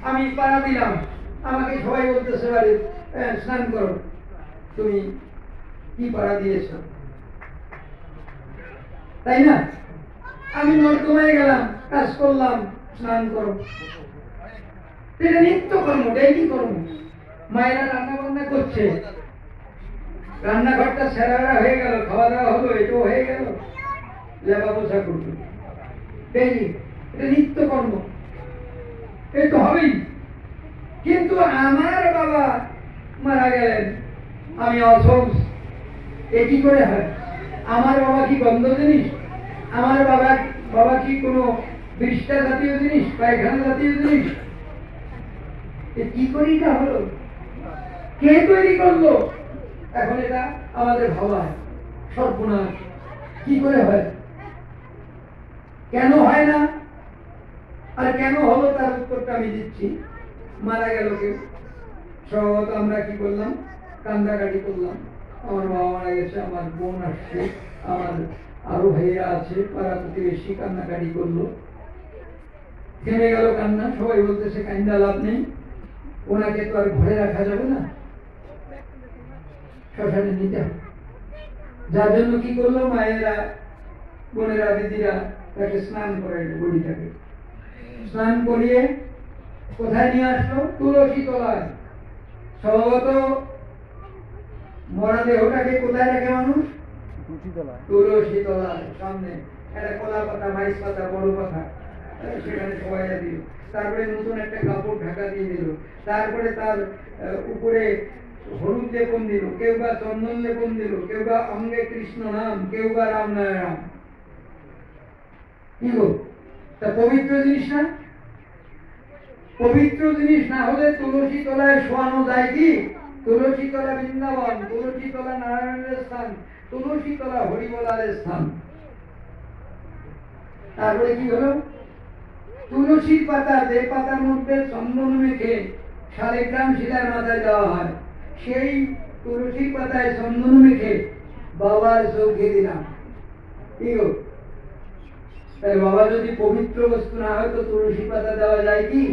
আমি পাড়া দিলাম, আমাকে সবাই বলতেছে বাড়ি স্নান করো। তুমি কি পাড়া দিয়েছ, তাই না? আমি নর্দমায় গেলাম, কাজ করলাম, স্নান করো। এটা নিত্য কর্ম, ডেইলি কর্ম। মায়েরা রান্না বান্না করছে, রান্নাঘরটা সেরারা হয়ে গেল, খাওয়া দাওয়া হলো, এটাও হয়ে গেল, লেবা পোষা করলো ডেইলি। এটা নিত্য কর্ম, এই তো হবেই। কিন্তু আমার বাবা মারা গেলেন, আমি অসংস, এ কি করে হয়? আমার বাবা কি গন্ধ জিনিস? আমার বাবা কি কোনো বিষ্ঠা জাতীয় জিনিস, পায়খানা জাতীয় জিনিস? কি করে এটা হলো? কে তৈরি করলো? এখন এটা আমাদের ভাবায় সর্বনাশ। কি করে হয়, কেন হয় না, আর কেন হলো তার উত্তরটা আমি দিচ্ছি। মারা গেল কেউ, স্বভাবত আমরা কি করলাম, কান্দাকাটি করলাম। আমার বাবা মারা গেছে, আমার বোন আসছে, আমার আরো ভাইয়েরা আছে, পাড়া প্রতিবেশী কান্নাকাটি করলো, থেমে গেল কান্না। সবাই বলতেছে কান্দা লাভ নেই, ওনাকে তো আর ঘরে রাখা যাবে না, শ্মশানে নিতে হবে। যার জন্য কি করলো, মায়েরা বোনেরা দিদিরা তাকে স্নান করাইলো, বডিটাকে স্নান করিয়ে কোথায় নিয়ে আসলো? তুলসী তলায়। স্বভাবত মরা দেহটাকে কোথায় রাখে মানুষ? তুলসী তলায়। সামনে একটা কলা পাতা, মাইস পাতা, বড় পাতা, সেখানে সবাই দিল। তারপরে নতুন একটা কাপড় ঢাকা দিয়ে দিল। তারপরে তার উপরে হলুদ লেপন দিল, কেউ বা চন্দন লেপন দিল, কেউ বা অঙ্গে কৃষ্ণ নাম, কেউ বা রাম নারায়ণ। কি গো, তা পবিত্র জিনিস না? পবিত্র জিনিস না হলে তুলসী তলায় শোয়ানো যায় কি? তুলসী তলা বৃন্দাবন, তুলসী তলা নারায়ণের স্থান, তুলসী তলা হরিবলার স্থান। তারপরে কি হলো? তুলসীর পাতা, যে পাতার মধ্যে চন্দন মেখে শালিগ্রাম শিলার মাথায় দেওয়া হয়, সেই তুলসীর পাতায় চন্দন মেখে বাবার চোখে দিলাম। কি গো, তাই বাবা যদি পবিত্র বস্তু না হয় তো তুলসী পাতা দেওয়া যায় কি?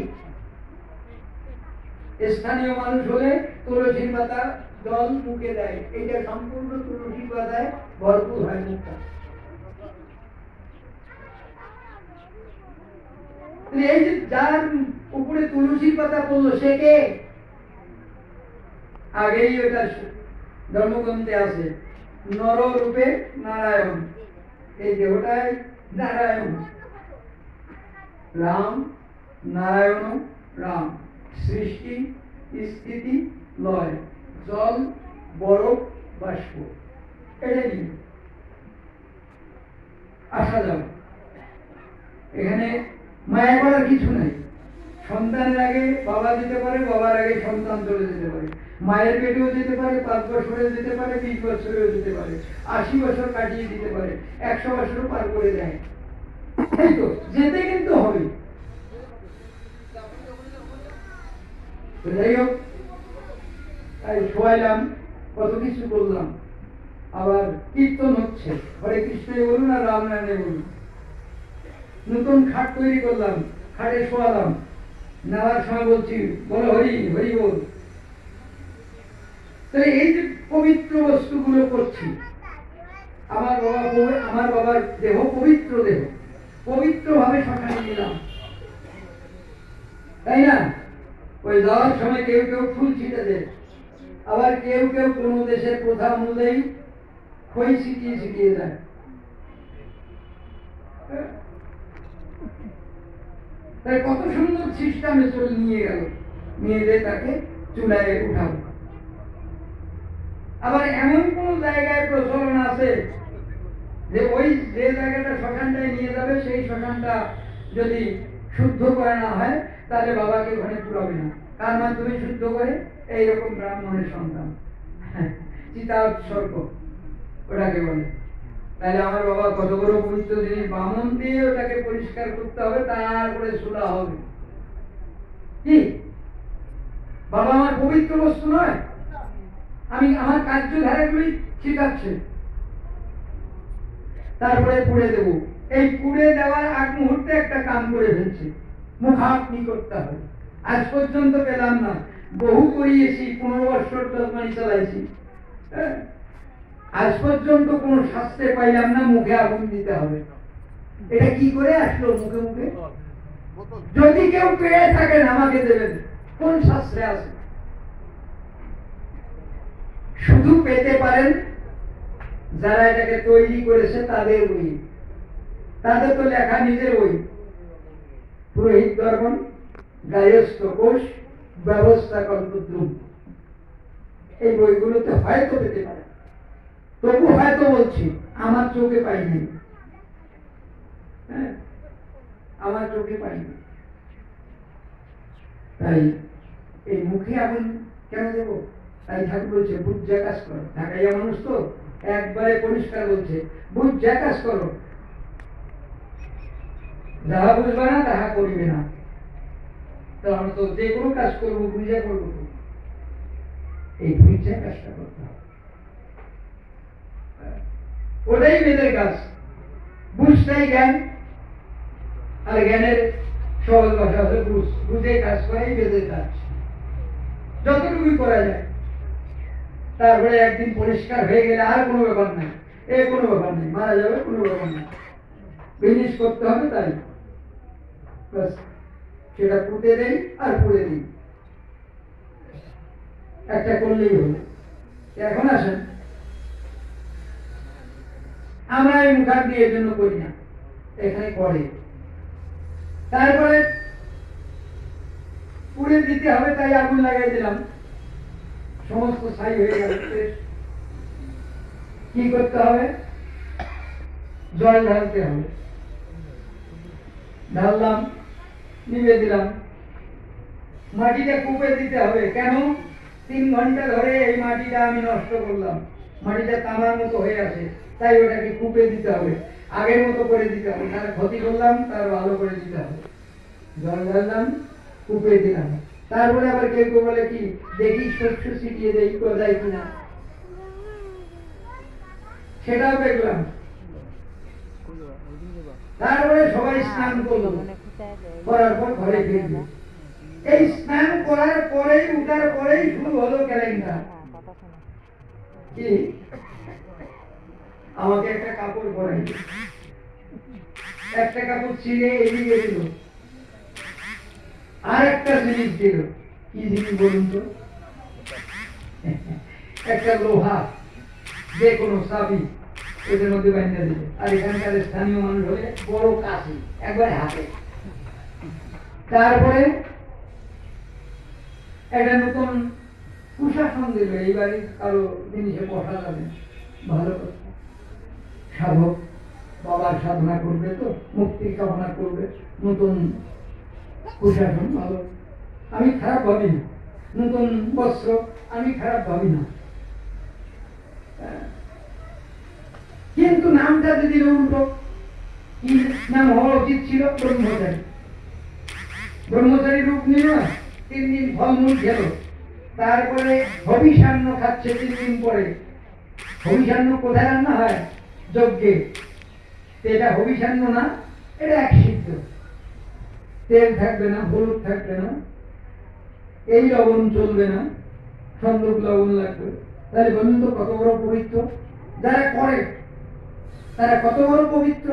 স্থানীয় মানুষ হলে তুলসীর পাতা জল মুখে দেয়, এটা সম্পূর্ণ তুলসী পাতায় ভরপুর হয় মুখটা। এই যে যার উপরে তুলসী পাতা পড়লো সে কে? আগেই ওটা ধর্মগ্রন্থে আছে, নর রূপে নারায়ণ। এই দেহটাই নারায়ণ, রাম নারায়ণ, রাম সৃষ্টি স্থিতি লয়, জল বরফ বাষ্প, এটাই নিয়ে আসা যাও। এখানে মায়া করার কিছু নাই। সন্তানের আগে বাবা যেতে পারে, বাবার আগে সন্তান চলে যেতে পারে, মায়ের পেটেও যেতে পারে, 5 বছরেও যেতে পারে, 20 বছরেও যেতে পারে, 80 বছর কাটিয়ে দিতে পারে, 100 বছরও পার করে দেয়। এই তো যেতে কিন্তু হবে। যাই হোক, তাই শোয়াইলাম, কত কিছু করলাম, আবার কীর্তন হচ্ছে, হরে কৃষ্ণে বলুন আর রাম নামে বলুন। নতুন খাট তৈরি করলাম, খাটে শোয়ালাম, নেওয়ার সময় বলছি বলো হরি হরি বল। তাহলে এই যে পবিত্র বস্তুগুলো করছি, আমার বাবার দেহ পবিত্র দেহ, পবিত্র ভাবে শ্মশানে নিলাম, তাই না? ওই যাওয়ার সময় কেউ কেউ ফুল ছিটে দেয়, আবার কেউ কেউ কোন দেশের প্রথা অনুযায়ী খই ছিটিয়ে ছিটিয়ে যায়। তাই কত সুন্দর সিস্টেমে চলে নিয়ে গেল, নিয়ে যেয়ে তাকে চুলায় উঠাবো। আবার এমন কোন জায়গায় প্রচলন আছে যে ওই যে জায়গাটা শ্মশানটায় নিয়ে যাবে সেই শ্মশানটা যদি শুদ্ধ করে না হয় তাহলে বাবাকে ওখানে পুরাবে না। কার মাধ্যমে শুদ্ধ করে? এইরকম ব্রাহ্মণের সন্তান, চিতা উৎসর্গ ওটাকে বলে। তাহলে আমার বাবা কত বড় পবিত্র জিনিস, বামন দিয়ে ওটাকে পরিষ্কার করতে হবে, তারপরে সুলা হবে। কি বাবা আমার পবিত্র বস্তু নয়? আমি আমার কার্যধারাগুলি শিখাচ্ছে, তারপরে পুড়ে দেব। এই পুড়ে দেওয়ার আগ মুহূর্তে একটা কাম করে ফেলছে, মুখাগ্নি করতে হবে। আজ পর্যন্ত পেলাম না। বহু করিয়েছি, 15 বছর তরবারি চালাইছি, আজ পর্যন্ত কোন শাস্ত্রে পাইলাম না মুখে আগুন দিতে হবে। এটা কি করে আসলো মুখে মুখে? যদি কেউ পেয়ে থাকেন আমাকে দেবেন, কোন শাস্ত্রে আছে? শুধু পেতে পারেন যারা এটাকে তৈরি করেছে তাদের বই, তাদের তো লেখা নিজের বই, পুরোহিত দর্পণ, গায়স্থ কোষ, ব্যবস্থা কল্পদ্রুম, এই বইগুলোতে হয়তো পেতে পারে। তবু হয়তো বলছি আমার চোখে পাইনি, আমার চোখে পাইনি। তাই এই মুখে আগুন কেন দেব? তাই ঠাকুর বলছে বুঝা কাজ করো। ঢাকাইয়া মানুষ তো একবারে পরিষ্কার বলছে বুঝা কাজ করো, যাহা বুঝবে না তাহা করিবে না। তো আমরা তো যে কোনো কাজ করবো বুঝা করবো, এই বুঝা কাজটা করতে হবে, ওটাই বেদের কাজ। বুঝতেই জ্ঞান, আর জ্ঞানের সহজ ভাষা হচ্ছে বুঝ, বুঝে কাজ করাই বেদের কাজ, যতটুকুই করা যায়। তারপরে একদিন পরিষ্কার হয়ে গেলে আর কোনো ব্যাপার নাই, কোনো ব্যাপার নেই, মারা যাবে কোনো ব্যাপার নেই, বিনিশ করতে হবে, তাই সেটা পুঁতে দেই আর পুড়ে দিই, একটা করলেই হলো। এখন আসেন, আমরা এই মুখার দিয়ে এর জন্য করি না, এখানে করে, তারপরে পুড়ে দিতে হবে, তাই আগুন লাগাই দিলাম, সমস্ত ছাই হয়ে গেল। কি করতে হবে? জল ঢালতে হবে, ঢাললাম, নিভে দিলাম, মাটিটা কূপে দিতে হবে। কেন? 3 ঘন্টা ধরে এই মাটিটা আমি নষ্ট করলাম, মাটিটা তামার মতো হয়ে আছে, তাই ওটাকে কূপে দিতে হবে, আগের মতো করে দিতে হবে, তার ক্ষতি করলাম তার ভালো করে দিতে হবে। জল ঢাললাম, কূপে দিলাম, তারপরে আবার কেউ কেউ বলে কি দেখি শস্য ছিটিয়ে দেই, কোথায় কিনা, সেটাও দেখলাম। তারপরে সবাই স্নান করলো, করার পর ঘরে ফিরবে। এই স্নান করার পরেই, উঠার পরেই শুরু হলো ক্যালেন্ডার। কি? আমাকে একটা কাপড় পরাই, একটা কাপড় ছিঁড়ে এদিকে দিল, আর একটা জিনিস দিল। কি জিনিস বলুন তো? একটা লোহা, যে কোনো চাবি এটার মধ্যে বাঁধা দিল, আর এখানকার স্থানীয় মানুষ হলে বড় কাশি একবারে হাতে। তারপরে একটা নতুন কুশাসন দিল, এই বাড়ির কারো জিনিসে বসা যাবে, ভালো কথা। সাধক বাবার সাধনা করবে তো, মুক্তির কামনা করবে, নতুন কুশাসন ভালো, আমি খারাপ ভাবি না, নতুন বস্ত্র আমি খারাপ ভাবি না, কিন্তু নামটা যদি উল্টো, কি নাম হওয়া উচিত ছিল? ব্রহ্মচারী। ব্রহ্মচারী রূপ নিল, 3 দিন ফলমূল খেল, তারপরে হবিষান্ন খাচ্ছে 3 দিন পরে। হবিষান্ন কোথায় রান্না হয়? যজ্ঞে। এটা হবিষান্ন না, এটা এক সিদ্ধ, তেল থাকবে না, হলুদ থাকবে না, এই লবণ চলবে না, সন্দুক লবণ লাগবে। তাহলে বলুন তো কত বড় পবিত্র? যারা করে তারা কত বড় পবিত্র,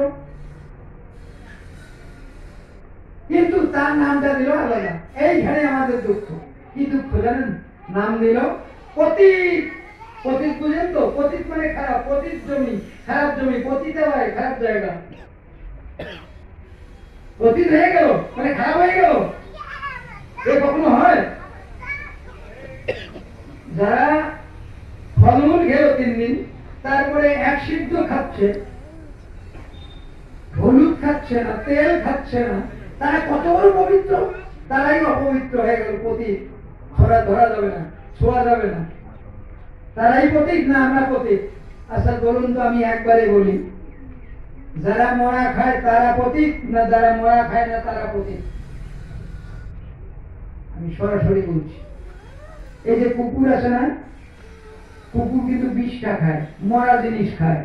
কিন্তু তার নামটা দিল আলাদা। এইখানে আমাদের দুঃখ। কি দুঃখ জানেন? নাম দিল পতিত। পতিত বুঝেন তো? পতিত মানে খারাপ, পতিত জমি, খারাপ জমি, পতিতালয়, খারাপ জায়গা। পতিত হয়ে গেল মানে খারাপ হয়ে গেল, এ কখনো হয়? যারা ফলমূল খেলো 3 দিন, তারপরে এক সিদ্ধ খাচ্ছে, হলুদ খাচ্ছে না, তেল খাচ্ছে না, তারা কত বড় পবিত্র? তারাই অপবিত্র হয়ে গেল, পতিত। ধরা যাবে না, ছোঁয়া যাবে না, তারাই পতিত না আমরা পতিত? আচ্ছা বলুন তো, আমি একবারে বলি, যারা মরা খায় তারা পতিত না যারা মরা খায় না তারা পতিত? আমি সরাসরি বলছি। এই যে কুকুর আছে না, কুকুর কিন্তু বিষটা খায়, মরা জিনিস খায়।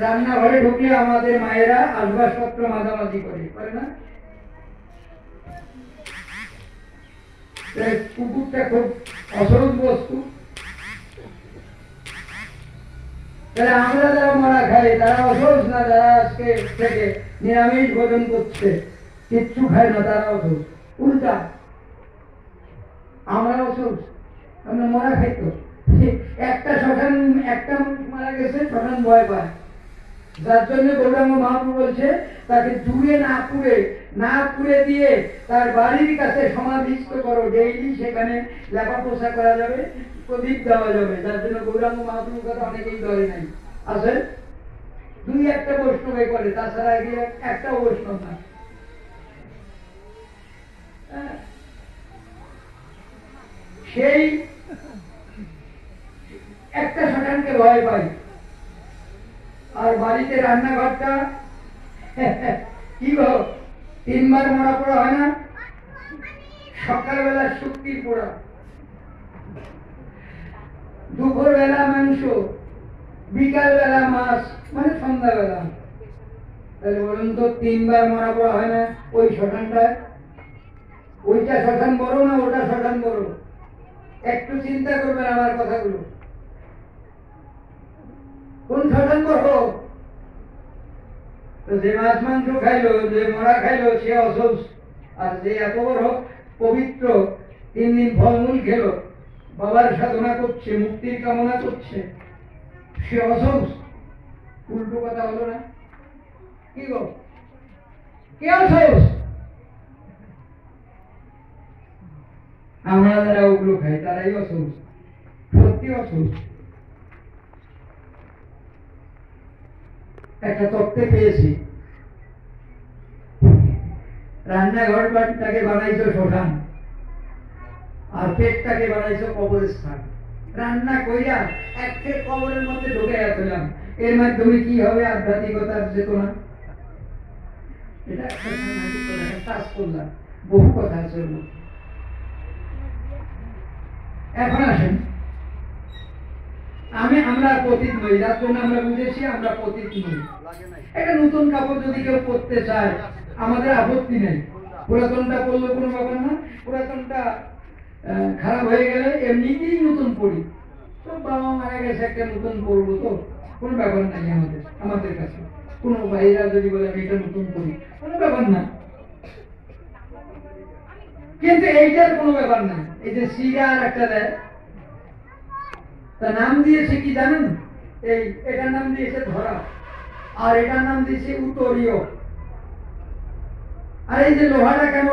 রান্নাঘরে ঢুকলে আমাদের মায়েরা আসবাবপত্র মাঝামাঝি করে না? কুকুরটা খুব অসরল বস্তু। তাহলে আমরা যারা মারা খাই তারা অসহজ না, যারা আজকে থেকে নিরামিষ ভোজন করছে, কিচ্ছু খায় না, তারা অসহজ। উল্টা আমরা অসহজ, আমরা মরা খাইতো। একটা শ্মশান, একটা মারা গেছে, শ্মশান ভয় পায়, যার জন্য গৌরাঙ্গ মহাপ্রভু বলছে তাকে দূরে না পুড়ে দিয়ে তার বাড়ির কাছে সমাধিস্থ করো, ডেইলি সেখানে লেপা পোষা করা যাবে, প্রদীপ দেওয়া যাবে। যার জন্য গৌরাঙ্গ মহাপ্রভুর কথা অনেকেই ধরে নাই, আছে দুই একটা বৈষ্ণব করে, তাছাড়া এগিয়ে একটাও বৈষ্ণব না। সেই একটা শ্মশানকে ভয় পাই। আর বাড়িতে রান্নাঘরটা কি গো, 3 বার মরা পোড়া হয় না? সকালবেলা শুক্তির পোড়া, দুপুর বেলা মাংস, বিকাল বেলা মাছ, মানে সন্ধ্যাবেলা। তাহলে বলুন তো 3 বার মরা পোড়া হয় না ওই শ্মশানটায়? ওইটা শ্মশান বড় না ওটা শ্মশান বড়? একটু চিন্তা করবেন আমার কথাগুলো, কোন শ্মশান বড়? যে মাছ মাংস খাইলো, যে মরা খাইলো সে অসুস্থ, আর যে এত বড় পবিত্র 3 দিন ফলমূল খেলো, বাবার সাধনা করছে, মুক্তির কামনা করছে, সে অসুস্থ। উল্টো কথা হলো না? কি গো, কে অসুস্থ? আমরা যারা ওগুলো খাই তারাই অসুস্থ, সত্যি অসুস্থ। একটা তত্ত্বে পেয়েছি, রান্নাঘরটাকে বানাইছো শ্মশান, আর পেটটাকে বানাইছো কবরস্থান। রান্না কইরা একটা কবরের মধ্যে ঢুকে গেছিলাম, এর মাধ্যমে কি হবে? আধ্যাত্মিকতার চেতনা। এটা একটা সামাজিক কথা, কাজ করলাম, বহু কথা আছে। এখন আসেন, আমরা পতিত নই, যার জন্য আমরা বুঝেছি আমরা পতিত নই। একটা নতুন কাপড় যদি কেউ পরতে চায় আমাদের আপত্তি নেই, পুরাতনটা পরলে কোনো ব্যাপার না। পুরাতনটা খারাপ হয়ে গেলে এমনিতেই নতুন পরি, তো বাবা মারা গেছে একটা নতুন পরবো, তো কোনো ব্যাপার নাই আমাদের কাছে। কোনো ভাইরা যদি বলে আমি এটা নতুন পরি, কোনো ব্যাপার না। কিন্তু এইটার কোনো ব্যাপার না। এই যে সিগার একটা দেয়, তার নাম দিয়েছে কি জানেন? এটার নাম দিয়েছে ধরা, আর এটার নাম দিয়েছে উত্তরীয়। আর এই যে লোহাটা কেন?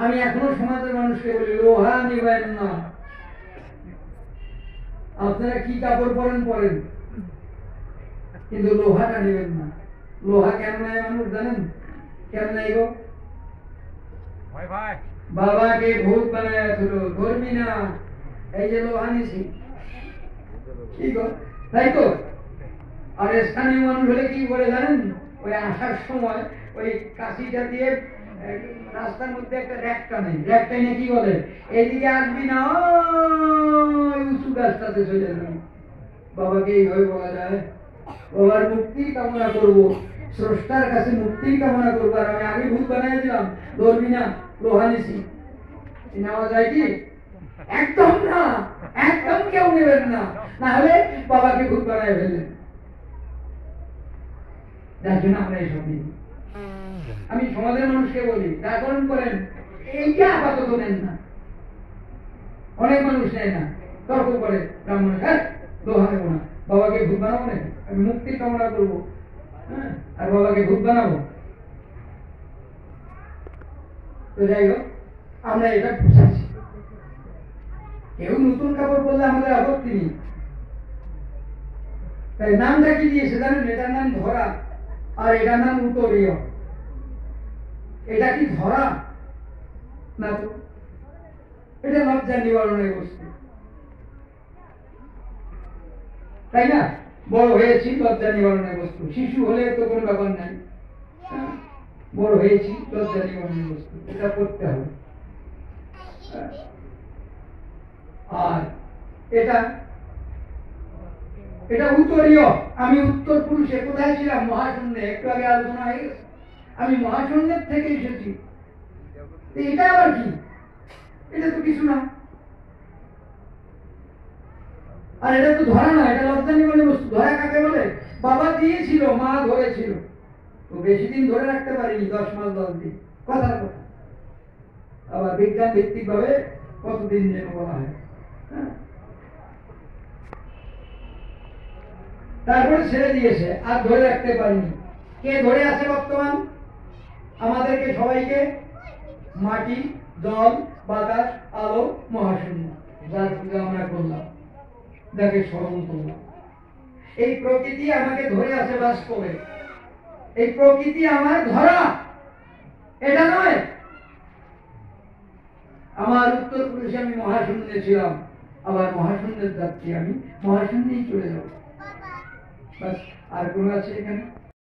আমি এখনো সমাজের মানুষকে বলি লোহা নিবেন না। আপনারা কি কাপড় পরেন, কিন্তু লোহাটা নেবেন না। লোহা কেন নেয় মানুষ জানেন? কেন নেই গো? বাবাকে ভূত বানায় ধরবি না, এই যে লোহা নিছি, কি গো, তাই তো? আর স্থানীয় মানুষ হলে কি করে জানেন? ওই আসার সময় ওই কাশিটা দিয়ে রাস্তার মধ্যে একটা র্যাক টানে, র্যাক টাইনে কি বলে, এদিকে আসবি না, উঁচু গাছটাতে চলে যাবে। বাবাকে এইভাবে বলা যায়, বাবার মুক্তির কামনা করবো, স্রষ্টার কাছে মুক্তির কামনা করবো, আর আমি আগে ভূত বানাই দিলাম, ধরবি না, লোহা নিছি, নেওয়া যায় কি? একদম না, একদম কেউ নেবেন না, না হলে বাবাকে ভূত বানায় ফেললেন। যার জন্য আমরা এইসব নিই। আমি সমাজের মানুষকে বলি ব্যাকরণ করেন, এইটা আপাতত নেন না। অনেক মানুষ নেয় না, তর্ক করে, ব্রাহ্মণে হ্যাঁ লোহা নেবো না, বাবাকে ভূত বানাবো না, আমি মুক্তির কামনা করবো, হ্যাঁ, আর বাবাকে ভূত বানাবো। তো যাই হোক, আমরা এটা বুঝাচ্ছি। কেউ নতুন কাপড় পরলে আমাদের আপত্তি নেই। তাই নামটা কি দিয়েছে জানেন? এটার নাম ধরা, আর এটার নাম উত্তরীয়। এটা কি ধরা না, তো এটা লজ্জা নিবারণের বস্তু, তাই না? বড় হয়েছি, লজ্জা নিবারণের বস্তু। শিশু হলে তো কোনো ব্যাপার নাই, বড় হয়েছি, লজ্জা নিবারণের বস্তু, এটা করতে হবে। আর এটা উত্তরীয়। আমি উত্তর পুরুষে কোথায় ছিলাম? মহাশূন্যে। একটু আগে আলোচনা হয়ে গেছে, আমি মহাশূন্যের থেকে এসেছি। তো এটা আবার কি? এটা তো কিছু না। আর এটা তো ধরা না, এটা লজ্জা নিবারণ বস্তু। ধরা কাকে বলে? বাবা দিয়েছিল, মা ধরেছিল, তো বেশি দিন ধরে রাখতে পারিনি, 10 মাস 10 দিন, কথার কথা। আবার বিজ্ঞান ভিত্তিক ভাবে কতদিন যেন বলা হয়। হ্যাঁ, তারপরে ছেড়ে দিয়েছে, আর ধরে রাখতে পারিনি। কে ধরে আছে বর্তমান? আমাদেরকে সবাইকে মাটি, জল, বাতাস, আলো, মহাশূন্য, যার পূজা আমরা করলাম, যাকে স্মরণ করলাম। এই প্রকৃতি আমাকে ধরে আছে বাস্তবে। এই প্রকৃতি আমার ধরা, এটা নয়। আমার উত্তরপ্রদেশে আমি মহাশূন্যে ছিলাম, আবার মহাশূন্যের যাত্রী, আমি মহাশূন্যেই চলে যাব। বাস, আর কোন আছে এখানে?